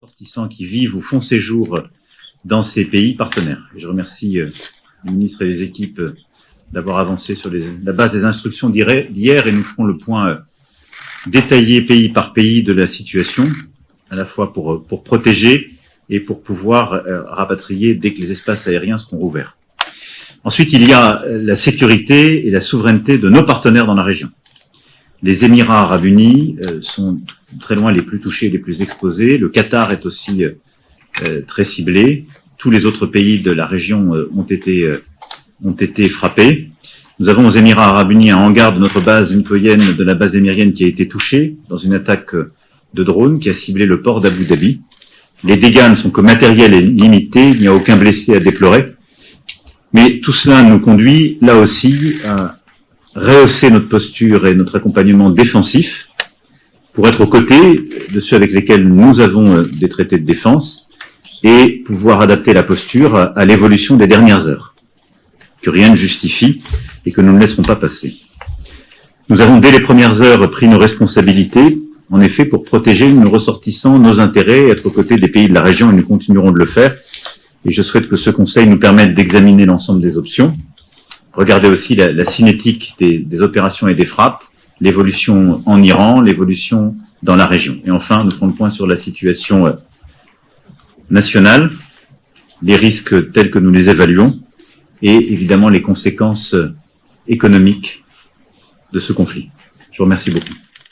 ressortissants qui vivent ou font séjour dans ces pays partenaires. Et je remercie le ministre et les équipes d'avoir avancé sur la base des instructions d'hier, et nous ferons le point détaillé pays par pays de la situation, à la fois pour protéger et pour pouvoir rapatrier dès que les espaces aériens seront rouverts. Ensuite, il y a la sécurité et la souveraineté de nos partenaires dans la région. Les Émirats arabes unis sont très loin les plus touchés, les plus exposés. Le Qatar est aussi très ciblé. Tous les autres pays de la région ont été frappés. Nous avons aux Émirats arabes unis un hangar de notre base utoyenne, de la base émirienne, qui a été touché dans une attaque de drone qui a ciblé le port d'Abu Dhabi. Les dégâts ne sont que matériels et limités, il n'y a aucun blessé à déplorer. Mais tout cela nous conduit, là aussi, à rehausser notre posture et notre accompagnement défensif pour être aux côtés de ceux avec lesquels nous avons des traités de défense et pouvoir adapter la posture à l'évolution des dernières heures, que rien ne justifie et que nous ne laisserons pas passer. Nous avons, dès les premières heures, pris nos responsabilités, en effet, pour protéger nos ressortissants, nos intérêts, être aux côtés des pays de la région, et nous continuerons de le faire. Et je souhaite que ce Conseil nous permette d'examiner l'ensemble des options. Regardez aussi la cinétique des opérations et des frappes, l'évolution en Iran, l'évolution dans la région. Et enfin, nous ferons le point sur la situation nationale, les risques tels que nous les évaluons, et évidemment les conséquences économiques de ce conflit. Je vous remercie beaucoup.